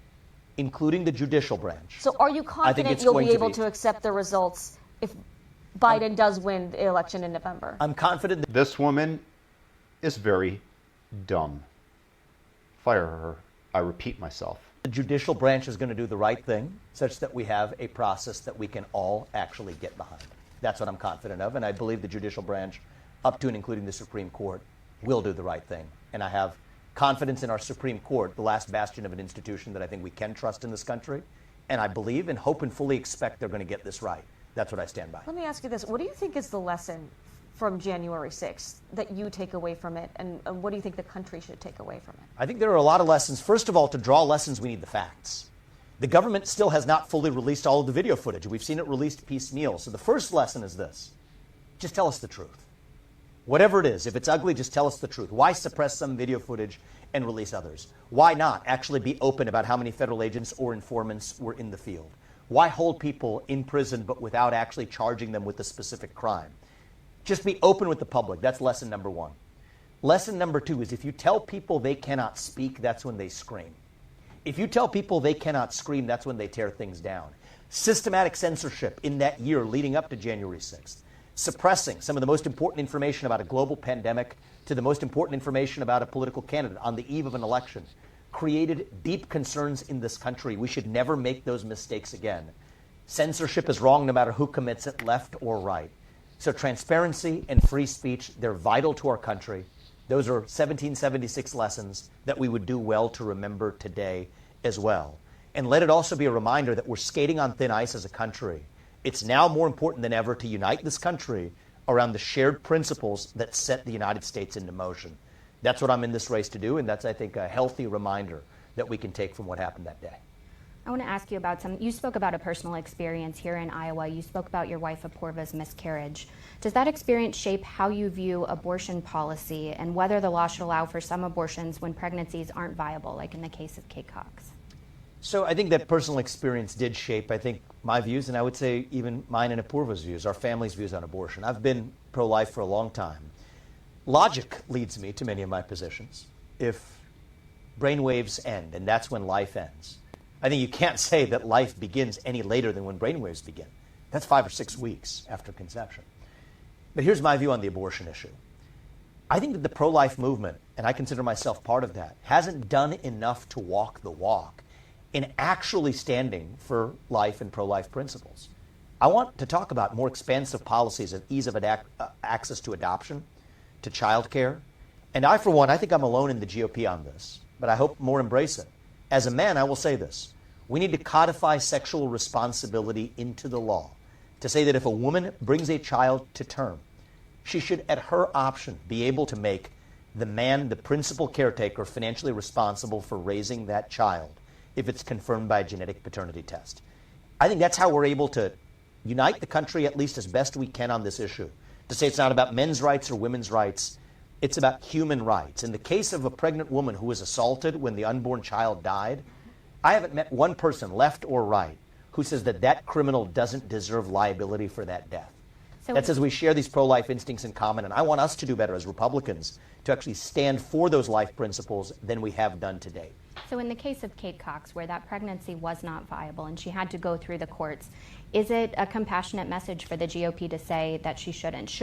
including the judicial branch. So are you I think confident it's you'll going be to able be. to accept the results if Biden does win the election in November? I'm confident that This woman is very dumb. Fire her. I repeat myself. the judicial branch is going to do the right thing such that we have a process that we can all actually get behind. That's what I'm confident of, and I believe the judicial branch, up to and including the Supreme Court, will do the right thing. And I have confidence in our Supreme Court, the last bastion of an institution that I think we can trust in this country. And I believe and hope and fully expect they're going to get this right. That's what I stand by. Let me ask you this. What do you think is the lesson from January 6th that you take away from it, and what do you think the country should take away from it? I think there are a lot of lessons. First of all, to draw lessons, we need the facts. The government still has not fully released all of the video footage. We've seen it released piecemeal. So the first lesson is this. Just tell us the truth. Whatever it is, if it's ugly, just tell us the truth. Why suppress some video footage and release others? Why not actually be open about how many federal agents or informants were in the field? Why hold people in prison but without actually charging them with a specific crime? Just be open with the public. That's lesson number one. Lesson number two is if you tell people they cannot speak, that's when they scream. If you tell people they cannot scream, that's when they tear things down. Systematic censorship in that year leading up to January 6th. Suppressing some of the most important information about a global pandemic to the most important information about a political candidate on the eve of an election created deep concerns in this country. We should never make those mistakes again. Censorship is wrong no matter who commits it, left or right. So transparency and free speech, they're vital to our country. Those are 1776 lessons that we would do well to remember today as well. And let it also be a reminder that we're skating on thin ice as a country. It's now more important than ever to unite this country around the shared principles that set the United States into motion. That's what I'm in this race to do, and that's, I think, a healthy reminder that we can take from what happened that day. I want to ask you about you spoke about a personal experience here in Iowa. You spoke about your wife Apoorva's miscarriage. Does that experience shape how you view abortion policy and whether the law should allow for some abortions when pregnancies aren't viable, like in the case of Kate Cox? So I think that personal experience did shape, I think, my views, and I would say even mine and Apoorva's views, our family's views on abortion. I've been pro-life for a long time. Logic leads me to many of my positions. If brainwaves end, and that's when life ends, I think you can't say that life begins any later than when brainwaves begin. That's 5 or 6 weeks after conception. But here's my view on the abortion issue. I think that the pro-life movement, and I consider myself part of that, hasn't done enough to walk the walk in actually standing for life and pro-life principles. I want to talk about more expansive policies of ease of access to adoption, to child care. And I, for one, I think I'm alone in the GOP on this, but I hope more embrace it. As a man, I will say this. We need to codify sexual responsibility into the law to say that if a woman brings a child to term, she should, at her option, be able to make the man the principal caretaker financially responsible for raising that child if it's confirmed by a genetic paternity test. I think that's how we're able to unite the country at least as best we can on this issue. To say it's not about men's rights or women's rights, it's about human rights. In the case of a pregnant woman who was assaulted when the unborn child died, I haven't met one person, left or right, who says that that criminal doesn't deserve liability for that death. That says we share these pro-life instincts in common, and I want us to do better as Republicans to actually stand for those life principles than we have done to date. So in the case of Kate Cox, where that pregnancy was not viable and she had to go through the courts, is it a compassionate message for the GOP to say that she shouldn't?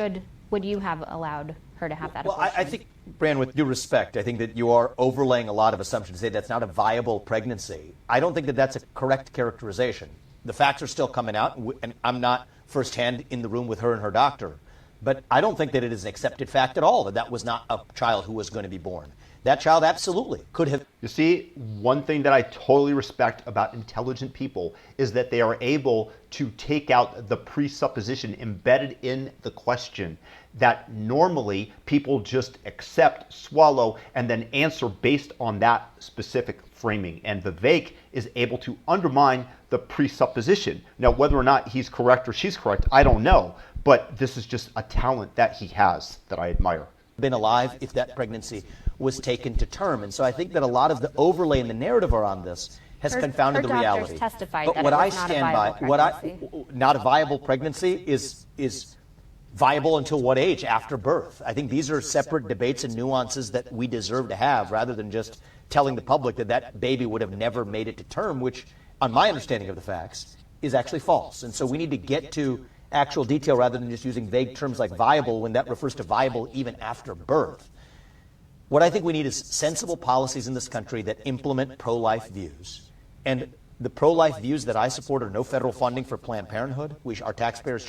Would you have allowed her to have that abortion? Well, I think, Bran, with due respect, I think that you are overlaying a lot of assumptions to say that's not a viable pregnancy. I don't think that that's a correct characterization. The facts are still coming out, and I'm not firsthand in the room with her and her doctor. But I don't think that it is an accepted fact at all that that was not a child who was going to be born. That child absolutely could have. You see, one thing that I totally respect about intelligent people is that they are able to take out the presupposition embedded in the question that normally people just accept, swallow, and then answer based on that specific framing. And Vivek is able to undermine the presupposition. Now, whether or not he's correct or she's correct, I don't know. But this is just a talent that he has that I admire. Been alive if that pregnancy was taken to term. And so I think that a lot of the overlay in the narrative around this has confounded the reality. Her doctors testified but that what it I was not stand a viable by, pregnancy. not a viable pregnancy is viable until what age? After birth. I think these are separate debates and nuances that we deserve to have, rather than just telling the public that that baby would have never made it to term, which, on my understanding of the facts, is actually false. And so we need to get to actual detail rather than just using vague terms like viable when that refers to viable even after birth. What I think we need is sensible policies in this country that implement pro-life views. And the pro-life views that I support are no federal funding for Planned Parenthood. Our taxpayers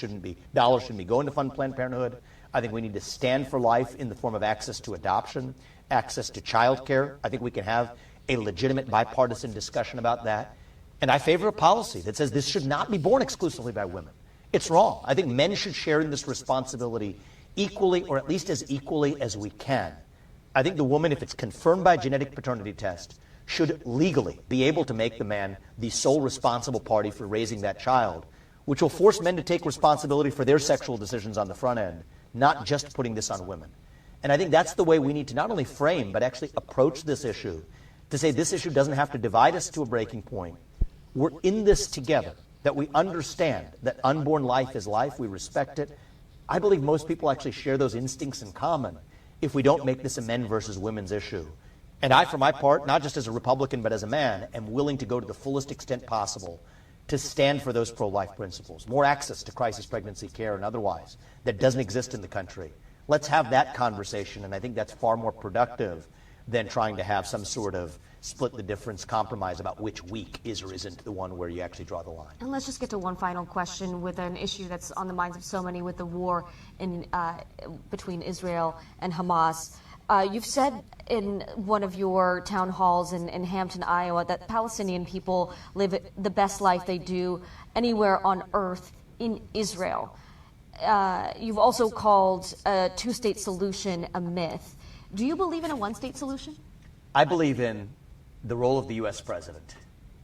dollars shouldn't be going to fund Planned Parenthood. I think we need to stand for life in the form of access to adoption, access to child care. I think we can have a legitimate bipartisan discussion about that. And I favor a policy that says this should not be borne exclusively by women. It's wrong. I think men should share in this responsibility equally, or at least as equally as we can. I think the woman, if it's confirmed by a genetic paternity test, should legally be able to make the man the sole responsible party for raising that child, which will force men to take responsibility for their sexual decisions on the front end, not just putting this on women. And I think that's the way we need to not only frame, but actually approach this issue, to say this issue doesn't have to divide us to a breaking point. We're in this together, that we understand that unborn life is life, we respect it. I believe most people actually share those instincts in common if we don't make this a men versus women's issue. And I, for my part, not just as a Republican, but as a man, am willing to go to the fullest extent possible to stand for those pro-life principles. More access to crisis pregnancy care and otherwise that doesn't exist in the country. Let's have that conversation, and I think that's far more productive than trying to have some sort of split the difference compromise about which week is or isn't the one where you actually draw the line. And let's just get to one final question with an issue that's on the minds of so many with the war between Israel and Hamas. You've said in one of your town halls in Hampton, Iowa, that Palestinian people live the best life they do anywhere on earth in Israel. You've also called a two-state solution a myth. Do you believe in a one-state solution? I believe in the role of the U.S. president,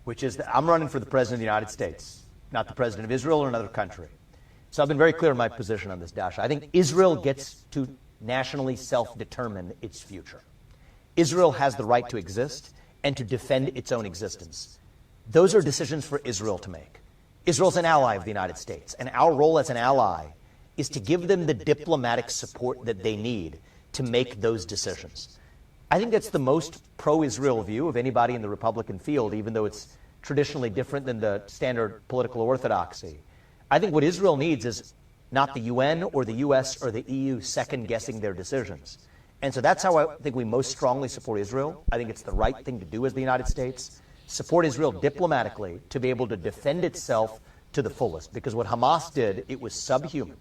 which is that I'm running for the president of the United States, not the president of Israel or another country. So I've been very clear in my position on this, Dasha. I think Israel gets to nationally self-determine its future. Israel has the right to exist and to defend its own existence. Those are decisions for Israel to make. Israel's an ally of the United States, and our role as an ally is to give them the diplomatic support that they need to make those decisions. I think that's the most pro-Israel view of anybody in the Republican field, even though it's traditionally different than the standard political orthodoxy. I think what Israel needs is not the UN or the US or the EU second-guessing their decisions. And so that's how I think we most strongly support Israel. I think it's the right thing to do as the United States. Support Israel diplomatically to be able to defend itself to the fullest. Because what Hamas did, it was subhuman.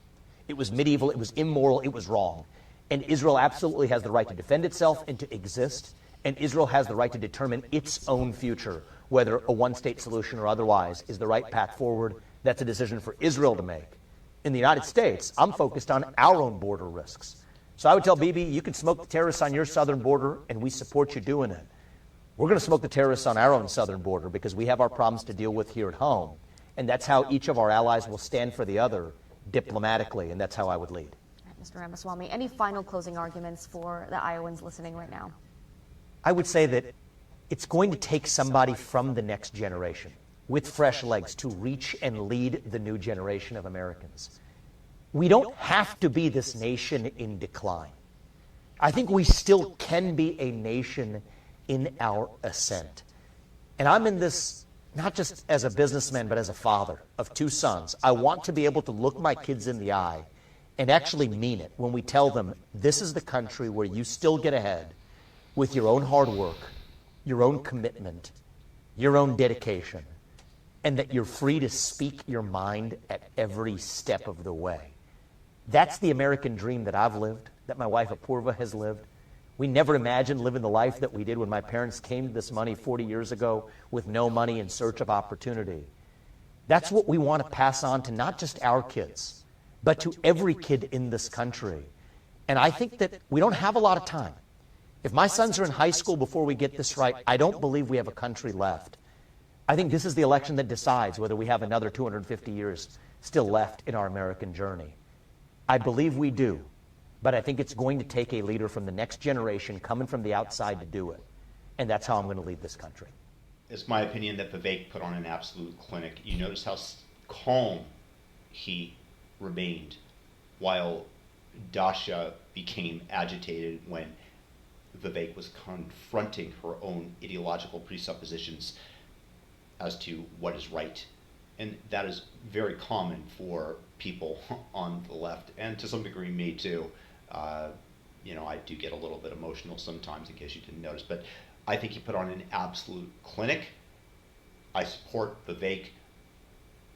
It was medieval, it was immoral, it was wrong. And Israel absolutely has the right to defend itself and to exist. And Israel has the right to determine its own future, whether a one-state solution or otherwise is the right path forward. That's a decision for Israel to make. In the United States, I'm focused on our own border risks. So I would tell Bibi, you can smoke the terrorists on your southern border, and we support you doing it. We're going to smoke the terrorists on our own southern border because we have our problems to deal with here at home. And that's how each of our allies will stand for the other diplomatically, and that's how I would lead. Mr. Ramaswamy, any final closing arguments for the Iowans listening right now? I would say that it's going to take somebody from the next generation with fresh legs to reach and lead the new generation of Americans. We don't have to be this nation in decline. I think we still can be a nation in our ascent. And I'm in this not just as a businessman, but as a father of 2 sons. I want to be able to look my kids in the eye and actually mean it when we tell them this is the country where you still get ahead with your own hard work, your own commitment, your own dedication, and that you're free to speak your mind at every step of the way. That's the American dream that I've lived, that my wife Apurva has lived. We never imagined living the life that we did when my parents came to this money 40 years ago with no money in search of opportunity. That's what we want to pass on to not just our kids, but to every kid in this country. And I think that we don't have a lot of time. If my sons are in high school before we get this right, I don't believe we have a country left. I think this is the election that decides whether we have another 250 years still left in our American journey. I believe we do, but I think it's going to take a leader from the next generation coming from the outside to do it. And that's how I'm going to lead this country. It's my opinion that Vivek put on an absolute clinic. You notice how calm he remained while Dasha became agitated when Vivek was confronting her own ideological presuppositions as to what is right. And that is very common for people on the left, and to some degree me too. I do get a little bit emotional sometimes, in case you didn't notice, but I think he put on an absolute clinic. I support Vivek.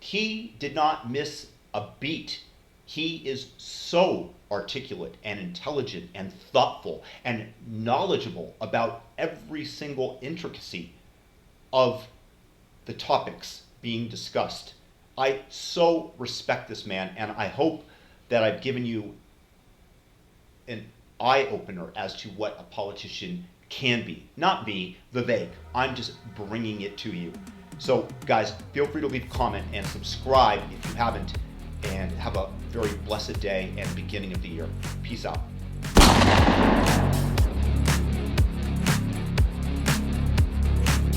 He did not miss a beat. He is so articulate and intelligent and thoughtful and knowledgeable about every single intricacy of the topics being discussed. I so respect this man, and I hope that I've given you an eye-opener as to what a politician can be. Not me, Vivek. I'm just bringing it to you. So, guys, feel free to leave a comment and subscribe if you haven't, and have a very blessed day and beginning of the year. Peace out.